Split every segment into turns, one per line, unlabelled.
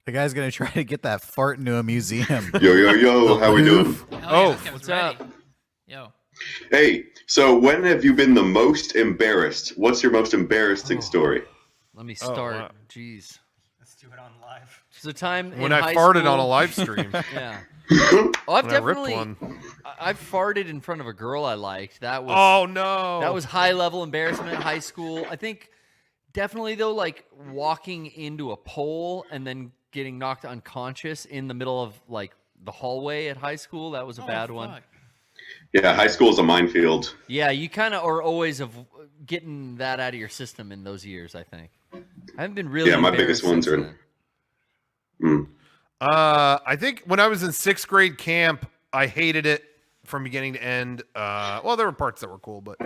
The guy's gonna try to get that fart into a museum.
Yo, how we doing?
Oh, what's up?
Yo.
Hey, so when have you been the most embarrassed? What's your most embarrassing story?
Let me start.
wow.
Jeez.
Let's do it on live.
So time
When
in
I
high
farted
school,
on a live stream.
Yeah. Oh, I've
When I ripped
definitely.
one.
I've farted in front of a girl I liked. That was.
Oh no.
That was high level embarrassment in high school. I think definitely though, like walking into a pole and then getting knocked unconscious in the middle of like the hallway at high school. That was a bad one.
Yeah, high school is a minefield.
Yeah, you kind of are always of getting that out of your system in those years. I think I haven't been really.
Yeah, my biggest ones
since
are.
then.
I think when I was in 6th grade camp, I hated it from beginning to end. Well, there were parts that were cool, but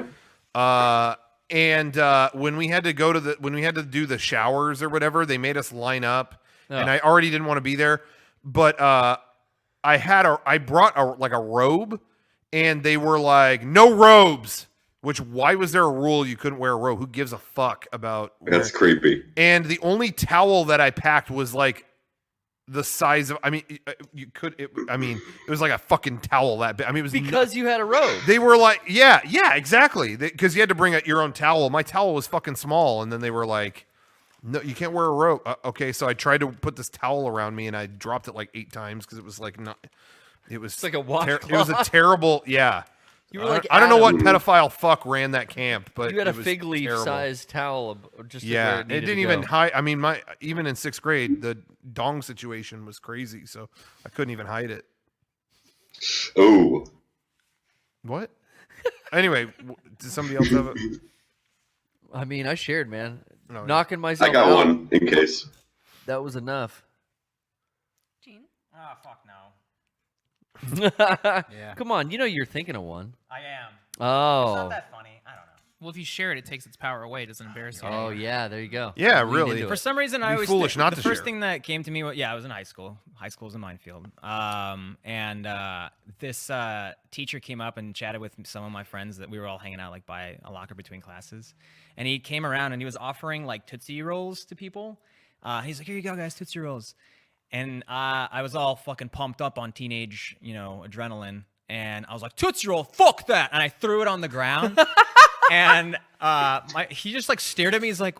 when we had to do the showers or whatever, they made us line up, and I already didn't want to be there. But I brought a robe, and they were like, no robes. Which, why was there a rule you couldn't wear a robe? Who gives a fuck about?
That's creepy.
And the only towel that I packed was like the size of. I mean, it was like a fucking towel that big. I mean, it was
Because you had a robe.
They were like, yeah, exactly. Because you had to bring your own towel. My towel was fucking small, and then they were like, no, you can't wear a robe. Okay, so I tried to put this towel around me, and I dropped it like 8 times because it was like not. It was
like a washcloth.
It was a terrible. Yeah.
You were like
I don't know what
Adam.
pedophile fuck ran that camp, but
You had
it
a
was
fig leaf
terrible.
sized towel. Just
Yeah,
where
it
needed
didn't
to
even
go.
hide. I mean, even in 6th grade, the dong situation was crazy, so I couldn't even hide it.
Oh.
What? Anyway, does somebody else have it?
I mean, I shared, man.
No,
Knocking myself
I got
out.
one in case.
That was enough.
Gene? Oh, fuck no.
Yeah.
Come on, you know you're thinking of one.
I am. It's
Oh.
not that funny. I don't know.
Well, if you share it, it takes its power away. It doesn't embarrass you.
Oh yeah, there you go.
Yeah,
Lean
really.
into
For
it.
some reason, I
Be
always
foolish not
the
to
first
share.
thing that came to me was, I was in high school. High school's a minefield. This teacher came up and chatted with some of my friends that we were all hanging out like by a locker between classes, and he came around and he was offering like Tootsie Rolls to people. He's like, "Here you go, guys, Tootsie Rolls," and I was all fucking pumped up on teenage, adrenaline, and I was like, "Tootsie Roll, fuck that!" and I threw it on the ground. And he just like stared at me. He's like,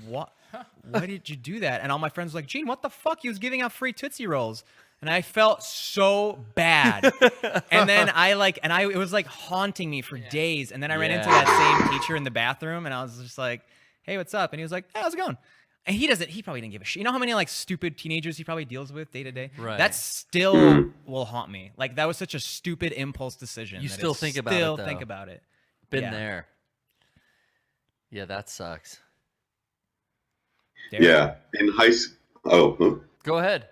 "What? Why did you do that?" And all my friends were like, "Gene, what the fuck? He was giving out free Tootsie Rolls." And I felt so bad. And then it was like haunting me for days. And then I ran into that same teacher in the bathroom, and I was just like, "Hey, what's up?" And he was like, "Hey, how's it going?" And he probably didn't give a shit. You know how many like stupid teenagers he probably deals with day to day?
Right.
That still will haunt me. Like that was such a stupid impulse decision.
You
that
still
it's
think about it,
Still
though.
think about it.
Been
Yeah.
there. Yeah, that sucks.
Derek?
Yeah. In high school. Oh. Huh?
Go ahead.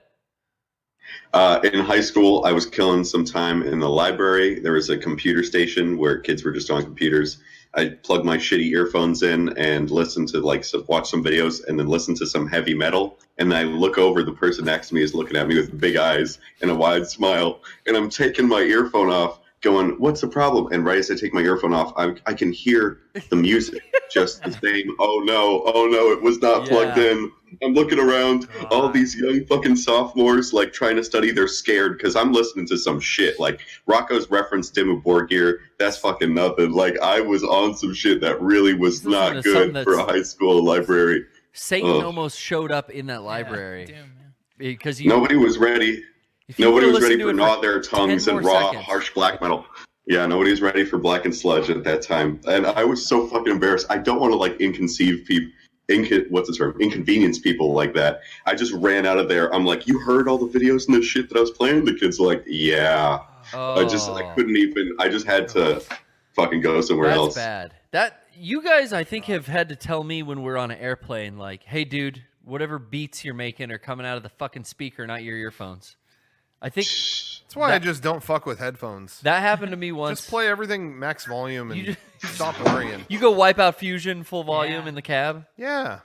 In high school, I was killing some time in the library. There was a computer station where kids were just on computers. I plugged my shitty earphones in and listen to watch some videos and then listen to some heavy metal. And I look over, the person next to me is looking at me with big eyes and a wide smile. And I'm taking my earphone off going, "What's the problem?" And right as I take my earphone off, I can hear the music just the same. Oh no, it was not plugged in. I'm looking around, all these young fucking sophomores like trying to study. They're scared because I'm listening to some shit. Like Rocco's referenced Dimmu Borgir. That's fucking nothing. Like I was on some shit that really was
listening
not
to
good
something
for a
that's-
high school library.
Satan
Ugh.
almost showed up in that library
Damn, man.
because you.
Nobody was ready.
if you
Nobody
would've
was ready
listened
for
to it
Gnaw Their Tongues
10
and
more
raw,
seconds.
harsh black metal. Yeah, nobody was ready for Black and Sludge at that time. And I was so fucking embarrassed. I don't want to like inconvenience people like that. I just ran out of there. I'm like, "You heard all the videos and the shit that I was playing?" The kids were like, "Yeah."
Oh,
I couldn't even. I just had to fucking go somewhere
that's
else.
bad. That you guys, I think, have had to tell me when we're on an airplane, like, "Hey, dude, whatever beats you're making are coming out of the fucking speaker, not your earphones." I think
That's why I just don't fuck with headphones.
that happened to me once.
Just play everything max volume and
You
stop worrying.
You go wipe out Fusion full volume in the cab.
Yeah.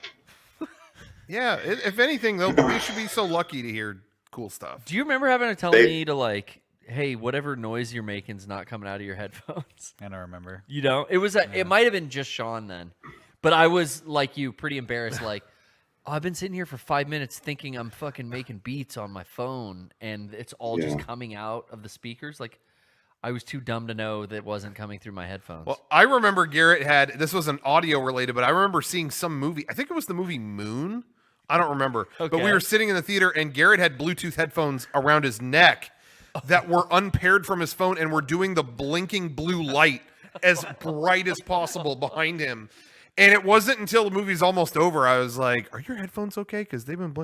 Yeah. If anything, though, we should be so lucky to hear cool stuff.
Do you remember having to tell me to like, "Hey, whatever noise you're making's not coming out of your headphones"?
I don't remember.
You don't? It was it might have been just Sean then. But I was like you, pretty embarrassed, like, Oh, I've been sitting here for 5 minutes thinking I'm fucking making beats on my phone, and it's all just coming out of the speakers. Like, I was too dumb to know that it wasn't coming through my headphones.
Well, I remember Garrett had, this wasn't audio related, but I remember seeing some movie. I think it was the movie Moon. I don't remember. But we were sitting in the theater, and Garrett had Bluetooth headphones around his neck that were unpaired from his phone and were doing the blinking blue light as bright as possible behind him. And it wasn't until the movie's almost over, I was like, are your headphones okay? Because they've been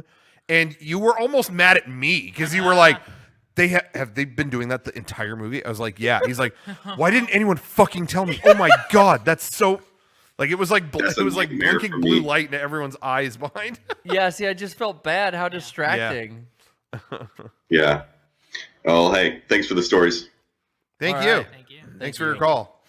and you were almost mad at me because you were like, have they been doing that the entire movie? I was like, yeah. He's like, why didn't anyone fucking tell me? Oh my God, that's so... Like, it was like blinking blue light in everyone's eyes behind.
Yeah, see, I just felt bad. How distracting.
Yeah. Oh, hey, thanks for the stories.
Thank
All
you.
right.
Thank you.
Thanks for your call.